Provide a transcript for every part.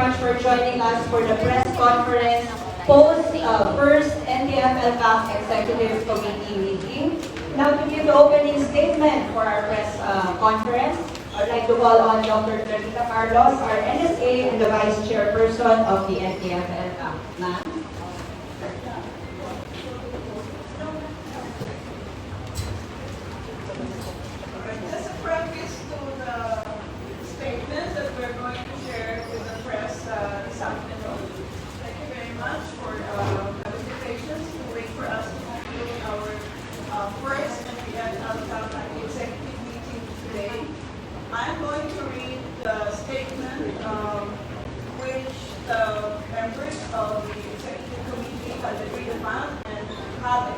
much for joining us for the press conference post first NTF-ELCAC Executive Committee meeting. Now to give the opening statement for our press conference, I'd like to call on Dr. Clarita Carlos, our NSA and the Vice Chairperson of the NTF-ELCAC. Ma'am. As a preface to the statement that we're going to share with the press this afternoon, thank you very much for having the patience to wait for us to conclude our first NTF-ELCAC executive meeting today. I'm going to read the statement which the members of the executive committee had agreed upon and had a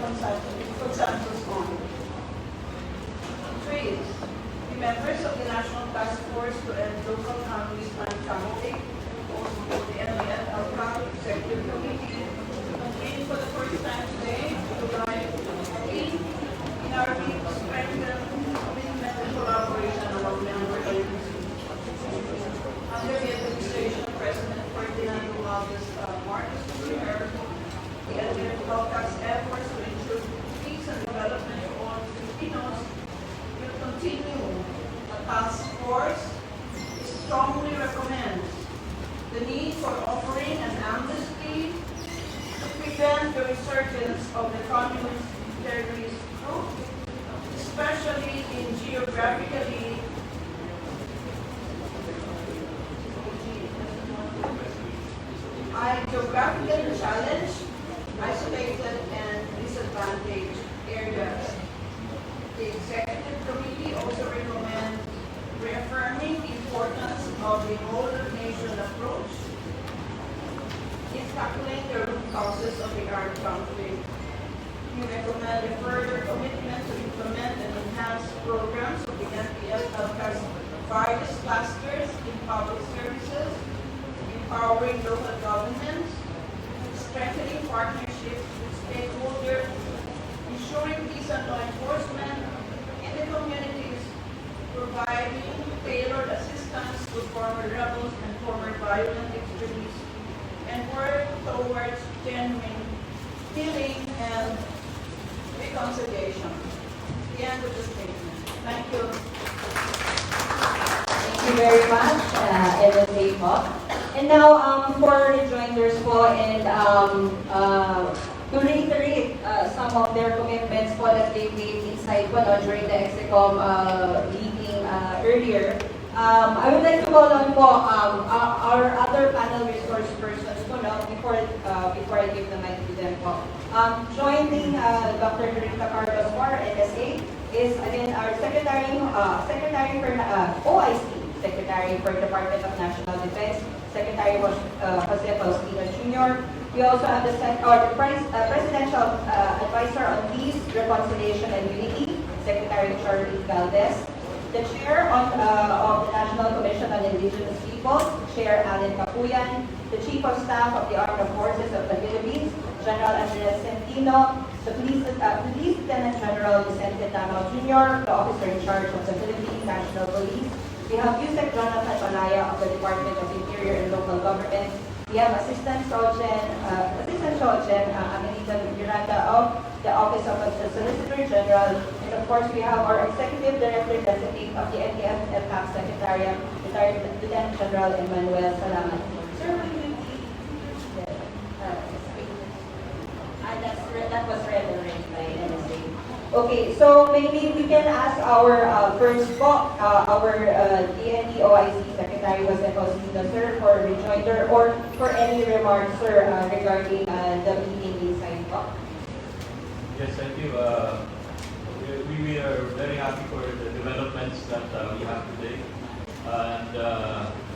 consensus on. Three, the members of the National Task Force to End Local Families Plan Trafficking, also the NTF-ELCAC Executive Committee, convened for the first time today to provide in our bid to strengthen commitment and collaboration among member agencies. Under the administration of President Ferdinand Marcos NTF-ELCAC, the NTF-ELCAC's efforts to ensure peace and development for all Filipinos will continue. The task force strongly recommends the need for offering an amnesty to prevent the resurgence of the communist terrorist group, especially in geographically challenged, isolated, and disadvantaged areas. The Executive Committee also recommends reaffirming the importance of the whole-of-nation approach in tackling the root causes of the armed conflict. We recommend a further commitment to implement and enhance programs of the NTF-ELCAC's various clusters in public services, empowering local governments, strengthening partnerships with stakeholders, ensuring peace and law enforcement in the communities, providing tailored assistance to former rebels and former violent extremists, and work towards genuine healing and reconciliation. The end of the statement. Thank you. Thank you very much, NSA po. And now, for rejoinders po, and to reiterate some of their commitments po that they made inside po during the EXECOM meeting earlier, I would like to call on po our other panel resource persons po before I give the mic to them po. Joining Dr. Clarita Carlos for NSA is again our Secretary for OIC, Secretary for Department of National Defense, Secretary Jose Faustino Jr. We also have the Presidential Advisor on Peace, Reconciliation, and Unity, Secretary Charlie Valdez. The Chair of the National Commission on Indigenous Peoples, Chair Alan Capuyan. The Chief of Staff of the Armed Forces of the Philippines, General Andres Centino. The Police Lieutenant General Vicente Tano Jr., the Officer in Charge of the Philippine National Police. We have Yusek Jonathan Malaya of the Department of Interior and Local Government. We have Assistant Sergeant Amelita Miranda of the Office of the Solicitor General. And of course, we have our Executive Director Designate of the NTF-ELCAC Secretariat, retired Lieutenant General Emmanuel Salamat. Sir, will you read that was read already by NSA. Okay, so maybe we can ask our first our DND OIC Secretary Jose Faustino, sir, for a rejoinder or for any remarks, sir, regarding the meeting inside po. Yes, thank you. We are very happy for the developments that we have today, and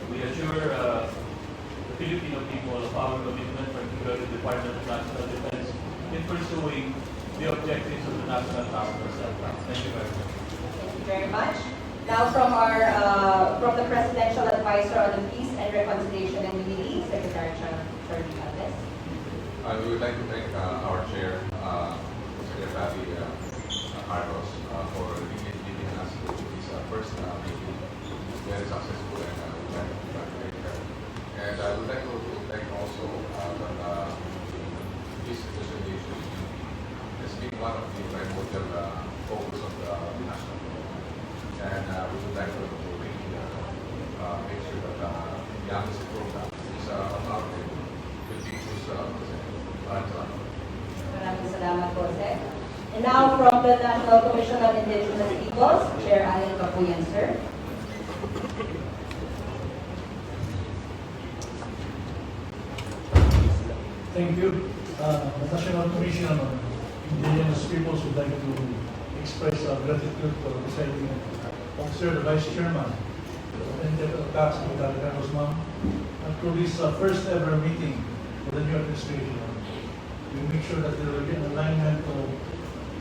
we assure the Filipino people of our commitment, particularly the Department of National Defense, in pursuing the objectives of the National Task Force. Thank you very much. Thank you very much. Now from the Presidential Advisor on the Peace and Reconciliation and Unity, Secretary Charlie Valdez. We would like to thank our chair, Secretary Marcos, for leading us to this first meeting. Very successful, and we would like to congratulate her. And I would been one of the primordial focus of the national government. And we would like to really make sure that the youngest program is about to teach us Maraming salamat po, Sir. And now, from the National Commission on Indigenous Peoples, Chair Allen Kapuyan, sir. Thank you. The National Commission on Indigenous Peoples would like to express our gratitude for presiding officer, the Vice Chairman of NTF-ELCAC, Secretary Carlos Ma'am, and through this first ever meeting of the new administration. We make sure that there will be an alignment of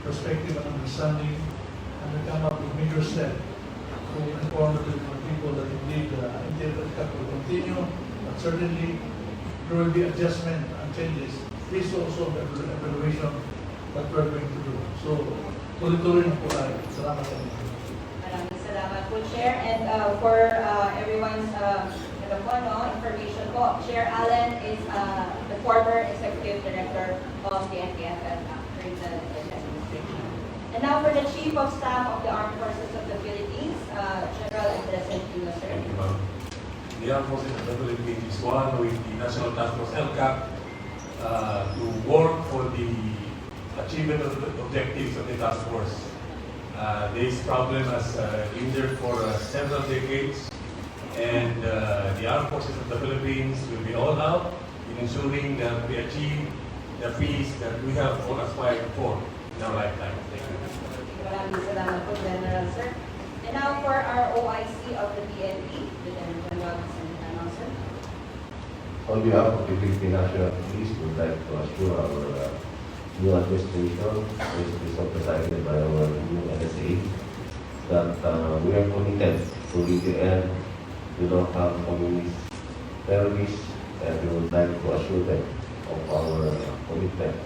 perspective and understanding, and we come up with major steps to inform the people that indeed NTF-ELCAC will continue, but certainly there will be adjustment and changes. This is also the evaluation that we're going to do. So, tuloy-tuloy na po tayo. Salamat sa inyo. Maraming salamat po, Chair. And for everyone's information po, Chair Allen is the former Executive Director of the NTF-ELCAC during the administration. And now for the Chief of Staff of the Armed Forces of the Philippines, General Andres Centeno, sir. Thank you, ma'am. The Armed Forces of the Philippines is one with the National Task Force ELCAC to work for the achievement of the objectives of the task force. This problem has lingered for several decades, and the Armed Forces of the Philippines will be all out in ensuring that we achieve the peace that we have all aspired for in our lifetime. Thank you. Maraming salamat po, General, sir. And now for our OIC of the PNP, Lieutenant General Centeno, sir. On behalf of the Philippine National Police, we would like to assure our new administration, which is presided by our new NSA, that we are committed to really end the local communist terrorists, and we would like to assure them of our commitment.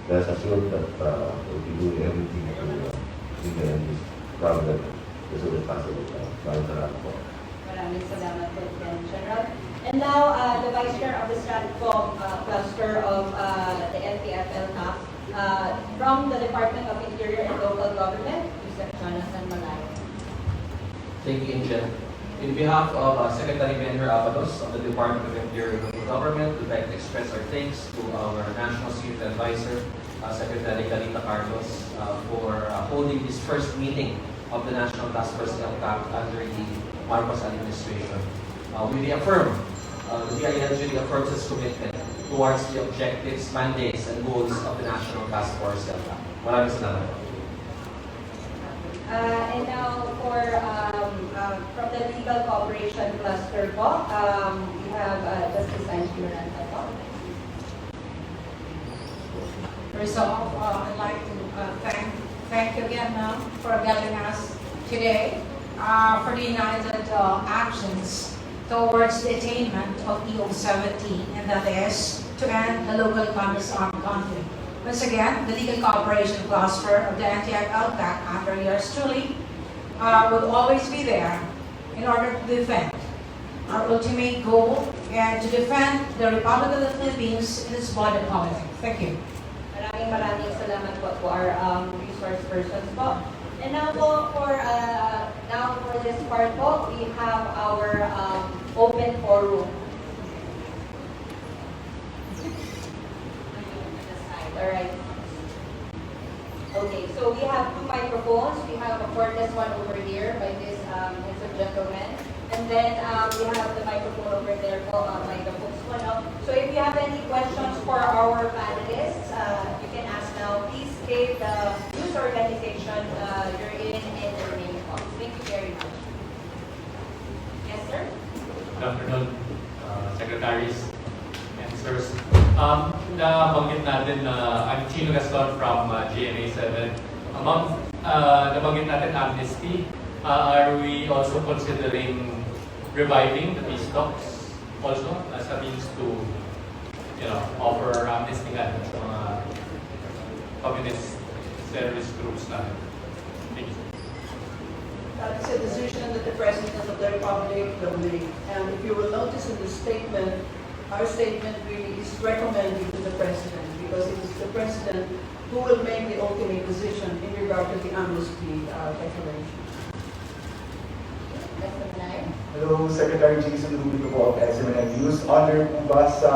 Let's assure that we will do everything to end this problem as soon as possible. Maraming salamat po. Maraming salamat po, Lieutenant General. And now, the Vice Chair of the Stratcom cluster of the NTF-ELCAC from the Department of Interior and Local Government, Mr. Jonathan Malayo. Thank you, Injen. In behalf of Secretary Benner Avalos of the Department of Interior and Local Government, we'd like to express our thanks to our National Security Advisor, Secretary Galita Carlos, for holding this first meeting of the National Task Force ELCAC under the Marcos administration. We reaffirm, the DILG reaffirms its commitment towards the objectives, mandates, and goals of the National Task Force ELCAC. Maraming salamat. And now for from the Legal Cooperation Cluster po, we have Justice Angie Miranda po. First off, I'd like to thank you again, ma'am, for gathering us today for the united actions towards the attainment of EO 17, and that is to end the local communist armed conflict. Once again, the Legal Cooperation Cluster of the NTF-ELCAC under yours truly will always be there in order to defend our ultimate goal and to defend the Republic of the Philippines in its border policy. Thank you. Maraming salamat po to our resource persons po. And now po for this part po, we have our open forum. Alright. Okay, so we have two microphones. We have a cordless one over here by this handsome gentleman. And then we have the microphone over there po by the folks po. So if you have any questions for our panelists, you can ask now. Please state the news organization you're in and your name po. Thank you very much. Yes, sir? Good afternoon, secretaries and sirs. Nabanggit natin na I'm Chino Gaston from GMA 7. Among nabanggit natin amnesty, are we also considering reviving the peace talks also as a means to, offer amnesty nga sa mga communist terrorist groups natin? Thank you. That is a decision that the President of the Republic will make. And if you will notice in the statement, our statement really is recommending to the President, because it is the President who will make the ultimate decision in regard to the amnesty declaration. Hello, Secretary Jason Rubio po of SMNI News. Honor po ba sa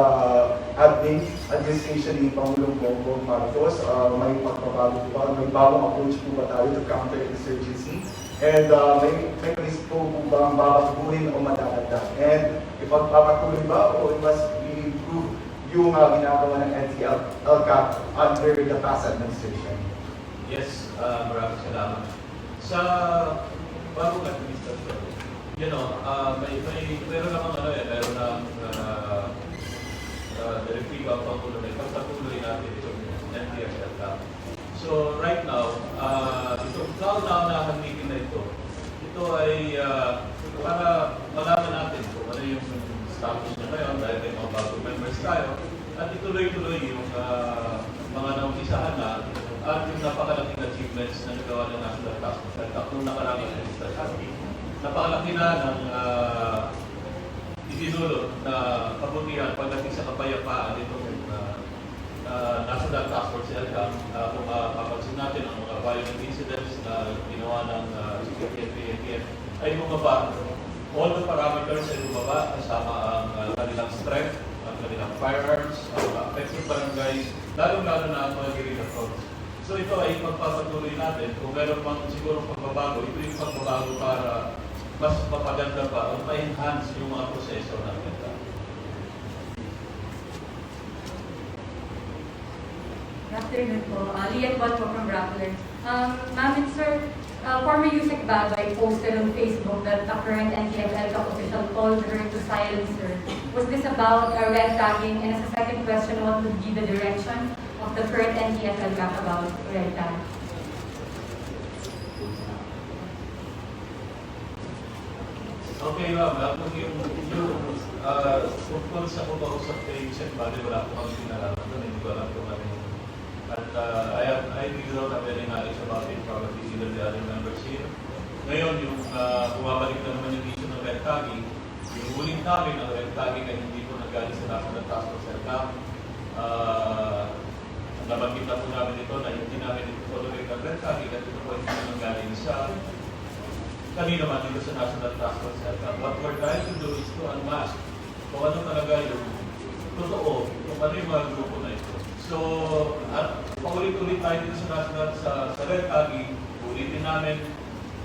administration ni Pangulong Bongbong Marcos, may pagbabago po ba, may bagong approach po ba tayo to counter insurgency? And may risk po ba ang babaguhin o madadagdag? And ipagpapatuloy ba o mas i-improve yung ginagawa ng NTF-ELCAC under the past administration? Yes, maraming salamat. Sa bagong administrasyon, meron namang meron ng direktiba ang Pangulo na ipagpatuloy natin itong NTF-ELCAC. So right now, itong kauna-unahang meeting na ito ay para malaman natin kung ano yung status niya ngayon dahil may mga bagong members tayo at ituloy-tuloy yung mga naumpisahan na at yung napakalaking achievements na nagawa ng National Task Force nung nakarang administrasyon. Napakalaki na ng idinulot na kabutihan pagdating sa kapayapaan itong National Task Force ELCAC. Kung mapapansin natin ang mga violent incidents na ginawa ng CPNP ay bumaba. All the parameters ay bumaba kasama ang kanilang strength, ang kanilang firearms, ang affected barangays, lalong-lalo na ang mga guerrilla fronts. So ito ay pagpapatuloy natin. Kung meron pang sigurong pagbabago, ito yung pagbabago para mas mapaganda pa o ma-enhance yung mga proseso natin. Good afternoon po. Lian Bot po from Rappler. Ma'am and sir, former Yusek Bagay posted on Facebook that the current NTF-ELCAC official told her to silence her. Was this about red tagging? And as a second question, what would be the direction of the current NTF-ELCAC about red tag? Okay, ma'am. Tungkol sa kumausap kay Yusek Bagay, wala ko kang pinalaman doon. Hindi ko alam kung ano yung at I figured out a very knowledge about it, probably either the other members here. Ngayon, yung bumabalik na naman yung issue ng red tagging, yung huling namin ng red tagging ay hindi po nanggaling sa National Task Force ELCAC. Nabanggit na po namin ito na hindi namin ito tolerate ng red tagging at ito po hindi nanggaling sa kanina man dito sa National Task Force ELCAC. What we're trying to do is to unmask kung ano talaga yung totoo, kung ano yung mga grupo na ito. So, at paulit-ulit tayo dito sa national, sa red tagging, ulitin namin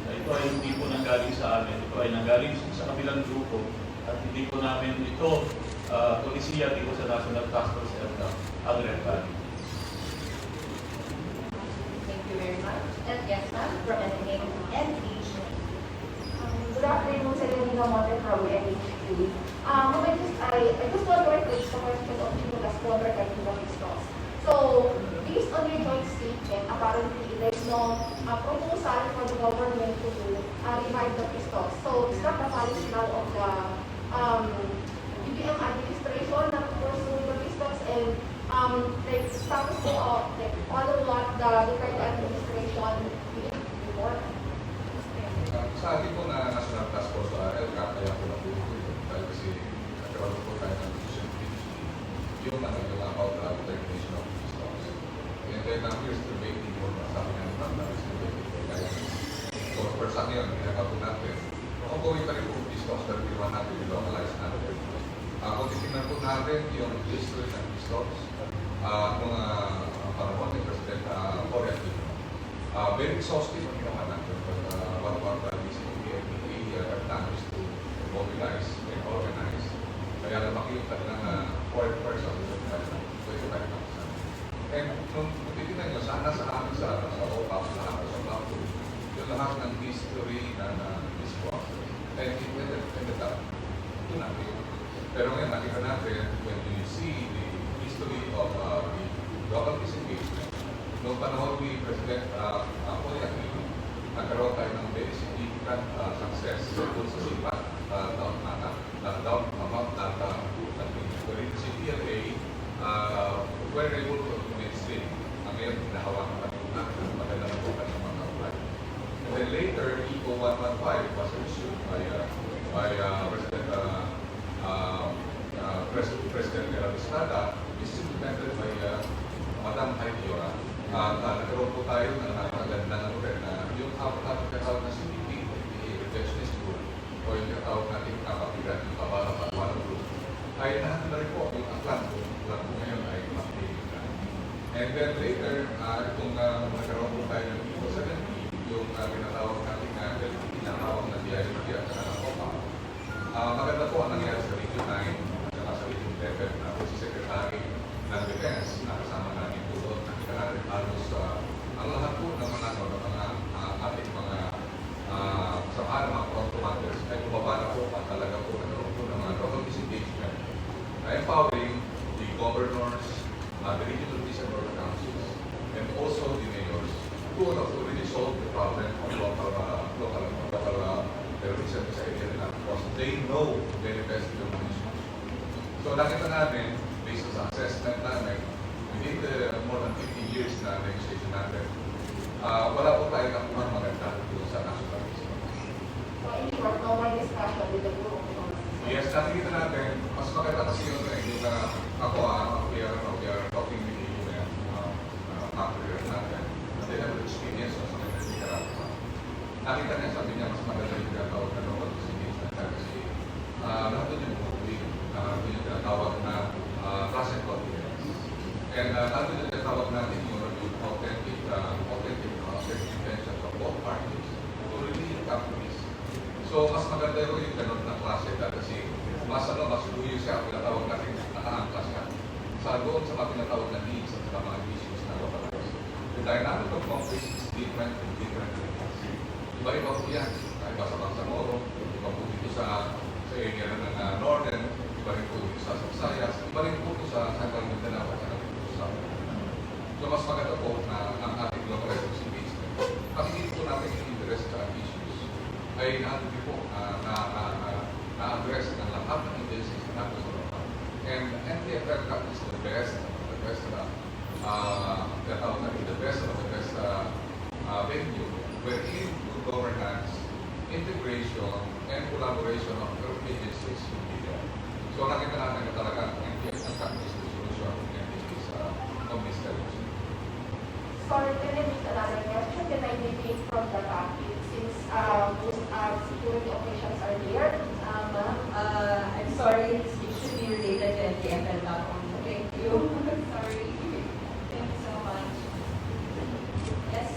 na ito ay hindi po nanggaling sa amin. Ito ay nanggaling sa kabilang grupo at hindi po namin ito polisiya dito sa National Task Force ELCAC ang red tagging. Thank you very much. And yes, ma'am, from NTF. Good afternoon, Selenina Monte from NTF. I just want to raise the question of Nicolas Cover and Nicolas Ross. So, based on your joint statement, apparently there's no proposal for the government to revive the pistols. So, is that the policy now of the BBM administration na to pursue the pistols and like status ko like follow what the different administration did before? Sa atin po na National Task Force ELCAC, kaya po na po dahil kasi nagkaroon po tayo ng decision yung about the definition of pistols. And then here's the debating for sabi nga ng Panelist is debating for guidance. So for sa akin yun, ginagawa po natin. Kung gawin pa rin po pistols na ginawa natin, i-localize natin. Kung titignan po natin yung history ng pistols, mga panahon ni President Korea, very exhaustive ang ginawa natin. What the plan is to mobilize and organize. Kaya lumaki yung kanilang foreign person, 25,000. And kung titignan nyo, sana sa amin sa OPAP, sa OPAP, yung lahat ng history na discourse. And it ended up, ito natin. Pero ngayon, nakita natin, when you see the history of the global peace engagement, noong panahon ni President Korea, nagkaroon tayo ng very significant success doon sa sipat down amount at wherein si PLA were able to mainstream ang ngayon pinahawakan pa rin natin ang magandang bukan ng mga apply. And then later, ECO 115 was issued by President Estrada, is implemented by Madam Haidora. tinatawag natin kapapilan, yung kabarang group, ay nahanap na rin po yung aklan po ngayon ay makikinig na. And then later, itong nagkaroon po tayo ng Eco 70, yung tinatawag natin tinatawag na DILG at saka ng OPA. Maganda po ang nangyari sa Region 9 at saka sa Region 11 na po si Secretary ng Defense na kasama namin po doon. Nakita natin halos ang lahat po ng mga ating mga samahan ng mga front commanders ay bumaba na po at talaga po nagkaroon po ng mga local disengagement. Empowering the governors, the regional police and local councils, and also the mayors to really solve the problem of local terrorism sa area nila because they know very best the issues. So nakita natin, based on assessment namin, within the more than 50 years na legislation natin, wala po tayo nakuha maganda dito sa national police. So in short, no more discussion with the group. Yes, nakikita natin, mas maganda kasi yun yung ako, we are talking with the UN after natin. They have experience sa mga Nicaragua. Nakita niya, sabi niya, mas maganda yung tinatawag na local disengagement kasi lahat doon yung yung tinatawag na class and confidence. And lahat doon yung tinatawag natin yung authentic intentions of both parties to really come to this. So, mas maganda yung ganun na klase kasi mas luyo siya, pinatawag natin nakaangkas siya. Sa doon sa mga pinatawag na needs at sa mga issues na localized. The dynamic of conflict is different in different areas. Iba-iba po yan. Iba sa Bangsamoro, iba po dito sa area ng Northern, iba rin po dito sa Visayas, iba rin po dito sa Central Mindanao at saka dito sa South. So, mas maganda po na ang ating localized engagement. Pakikita po natin yung interest sa issues ay natin po na-address ng lahat ng agencies na natin sa local. And NTF-ELCAC is the best venue wherein good governance, integration, and collaboration of agencies will be there. So nakita natin na talaga ang NTF-ELCAC is the solution of this television. Sorry, can I make another question? Can I deviate from the topic since most security operations are there? I'm sorry, it should be related to NTF-ELCAC. Thank you. Sorry. Thank you so much. Yes,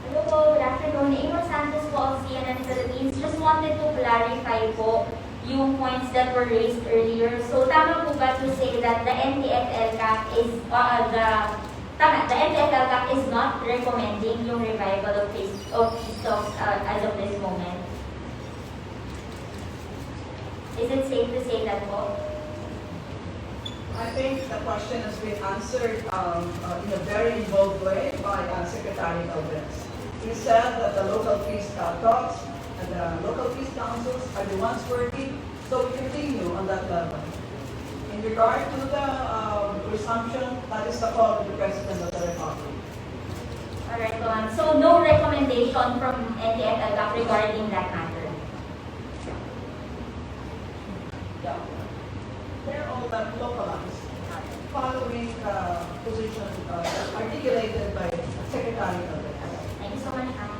Hello po, good afternoon. Amos Santos po of CNN Philippines. Just wanted to clarify po yung points that were raised earlier. So, tama po ba to say that the NTF-ELCAC is, the NTF-ELCAC is not recommending yung revival of peace talks as of this moment? Is it safe to say that po? I think the question has been answered in a very involved way by Secretary Alves. He said that the local peace talks and the local peace councils are the ones working, so we continue on that level. In regard to the resumption, that is the call of the President of the Republic. Alright, so no recommendation from NTF-ELCAC regarding that matter? Yeah. They're all localized, following the position articulated by Secretary Alves. Thank you so much, ma'am.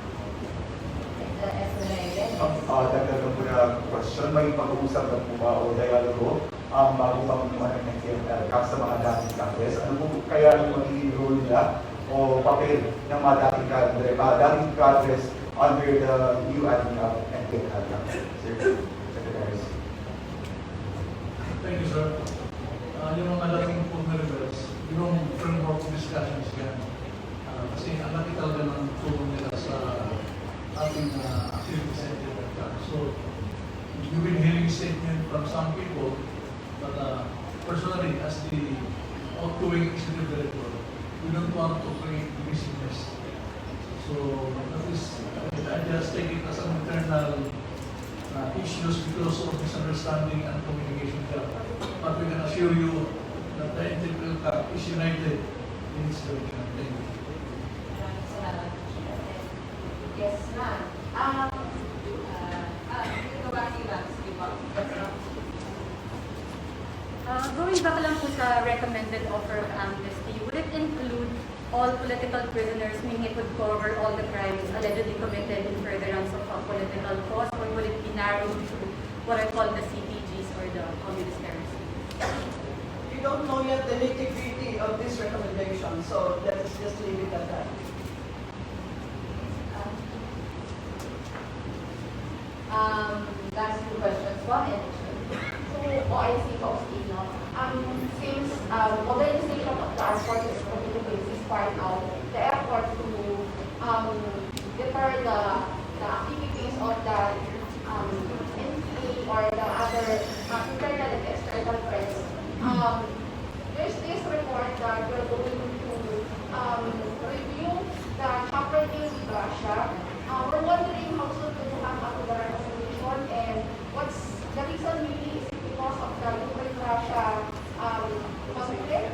Dagdagan po na question, may pag-uusap na po ba o dialogo bago pa mga NTF-ELCAC sa mga dating Congress? Ano po kaya yung magiging role nila o papel ng mga dating Congress under the new NTF-ELCAC? Secretary. Thank you, sir. Yung mga dating po na reverse, yung framework of discussions yan. Kasi ang laki talaga ng tulong nila sa ating activities at NTF-ELCAC. So, you've been hearing statement from some people, but personally, as the outgoing executive director, we don't want to create divisiveness. So, that is, I just take it as an internal issues because of misunderstanding and communication gap. But we can assure you that the NTF-ELCAC is united in its direction. Thank you. Yes, ma'am. Going back lang po sa recommended offer of amnesty, would it include all political prisoners, meaning it would cover all the crimes allegedly committed in furtherance of a political cause, or would it be narrowed to what I call the CTGs or the communist terrorists? We don't know yet the nitty-gritty of this recommendation, so let's just leave it at that. Last two questions. One and OIC posting, no? Since modernization of the airport is continuing is part of the effort to deter the activities of the NPA or the other internal and external threats. There's this report that we're going to review the chapter deal with Russia. We're wondering how soon do you have after the recommendation and what's the reason really is because of the Ukraine-Russia conflict?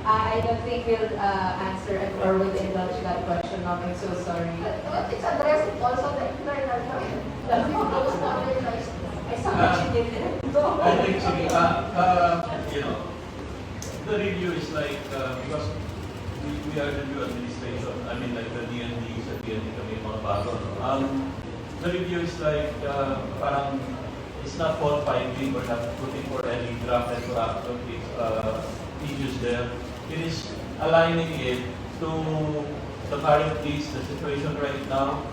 I don't think we'll answer it or will indulge that question. I'm so sorry. But it's addressing also the internal question. Those modernized. I saw what you did there. I think, the review is like, because we are the new administration, I mean like the DND, sa DND kami mga bago. The review is like, parang, it's not fault finding or not putting for any draft and correction issues there. It is aligning it to the current needs, the situation right now,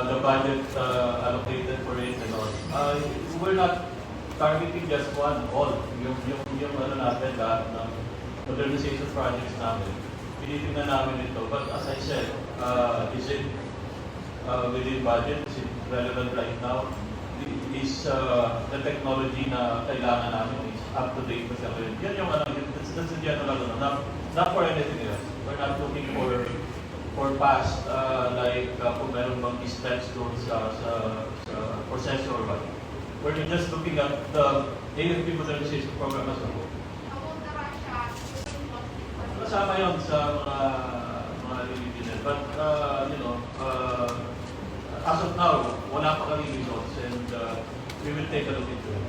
the budget allocated for it and all. We're not targeting just one, all. Yung ano natin, lahat ng modernization projects namin. Pinitingnan namin ito. But as I said, is it within budget? Is it relevant right now? Is the technology na kailangan namin is up to date pa siya ngayon? Yan yung ano, that's the general, not for anything else. We're not looking for past, like kung meron bang steps doon sa processor or what. We're just looking at the AFP modernization program as a whole. Kasama yun sa mga religion. But, as of now, wala pa kami results and we will take a look into it.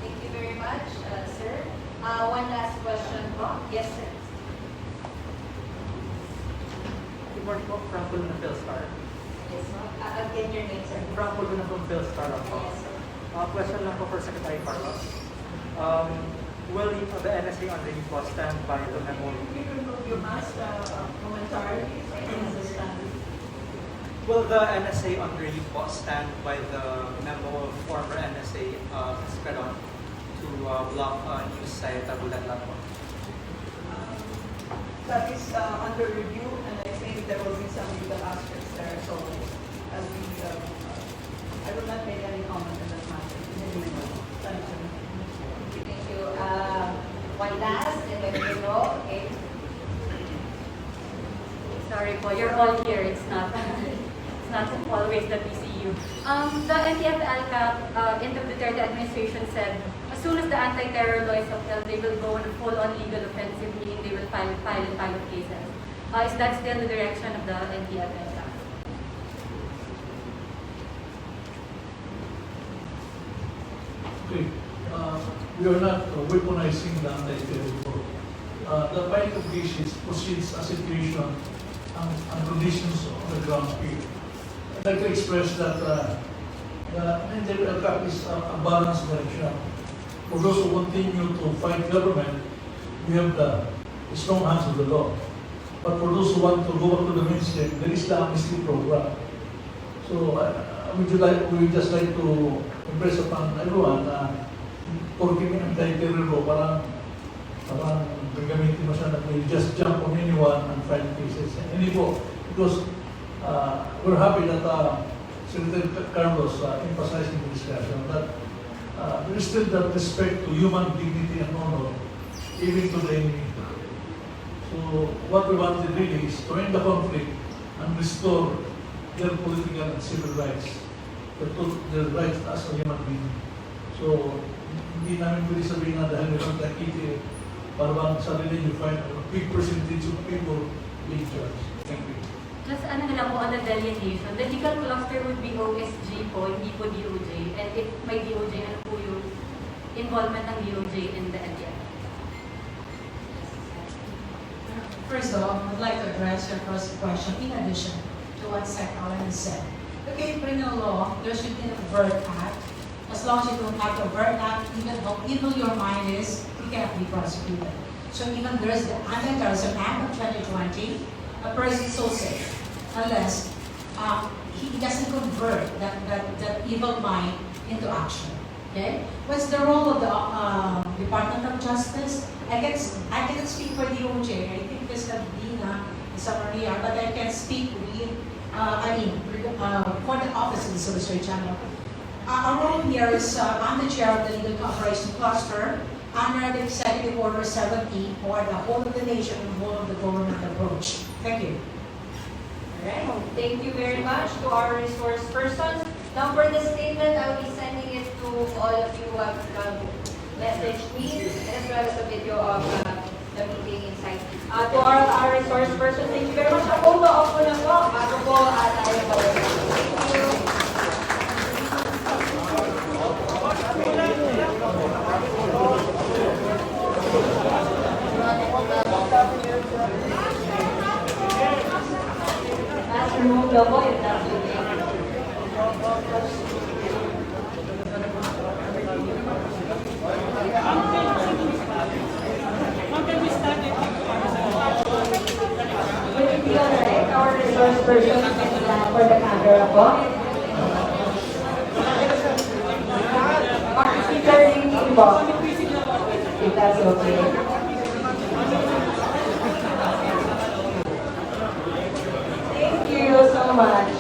Thank you very much, sir. One last question po. Yes, sir. Good morning po, Franco Luna Philstar. Yes, ma'am. Again, your name, sir. Franco Luna from Philstar po. Yes, sir. Question lang po for Secretary Carlos. Will the NSA on the repo stand by the memo? You can move your mask momentarily. I can understand. Will the NSA on the repo stand by the memo of former NSA Esperon to block news site Bulatlan po? That is under review, and I think there will be some legal aspects there. So, as we, I will not make any comment on that matter. Thank you. Thank you. One last, and then we go. Okay. Sorry po, you're all here. It's not always that we see you. The NTF-ELCAC in the Duterte administration said, as soon as the anti-terror law is upheld, they will go on a full-on legal offensive, meaning they will file cases. Is that still the direction of the NTF-ELCAC? Okay. We are not weaponizing the anti-terror law. The fight of cases proceeds as situation and conditions on the ground here. I'd like to express that the NTF-ELCAC is a balanced direction. For those who continue to fight government, we have the strong hands of the law. But for those who want to go back to the mainstream, there is the amnesty program. So we would just like to impress upon everyone na porque may anti-terror law, parang gagamitin mo siya na we just jump on anyone and file cases. Hindi po, because we're happy that Secretary Carlos emphasized in the discussion that there is still that respect to human dignity and honor, even to the enemy. So what we wanted really is to end the conflict and restore their political and civil rights, their rights as a human being. So hindi namin pwede sabihin na dahil may pagkakiti, parang sa religion you find a big percentage of people being judged. Thank you. Just ano lang po on the delineation, the legal cluster would be OSG po, hindi po DOJ. And if may DOJ, ano po yung involvement ng DOJ in the NTF? First off, I'd like to address your first question in addition to what Sec Alan has said. Okay, in criminal law, there should be an overt act. As long as you don't have the overt act, even how evil your mind is, you cannot be prosecuted. So even there's the Anti-Terrorism Act of 2020, a person is so safe unless he doesn't convert that evil mind into action. Okay? What's the role of the Department of Justice? I can speak for the DOJ. I think Ms. Dina is somewhere here, but I can speak with, for the Office of the Solicitor General. Our role here is I'm the chair of the Legal Cooperation Cluster under the Executive Order 70 or the whole of the nation and whole of the government approach. Thank you. Alright, thank you very much to our resource persons. Now for the statement, I'll be sending it to all of you who have messaged me, as well as a video of the meeting inside. To our resource persons, thank you very much. Ako ba ako na po, bago po tayo po. Thank you. Let's remove the voice, if that's okay. Would it be alright, our resource person for the camera po? Speaker ringing po. If that's okay. Thank you so much.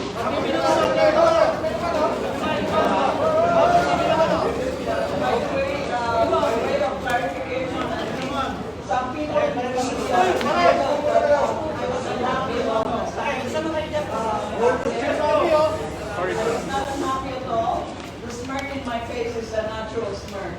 Some people it's not a mafia at all. The smirk in my face is a natural smirk.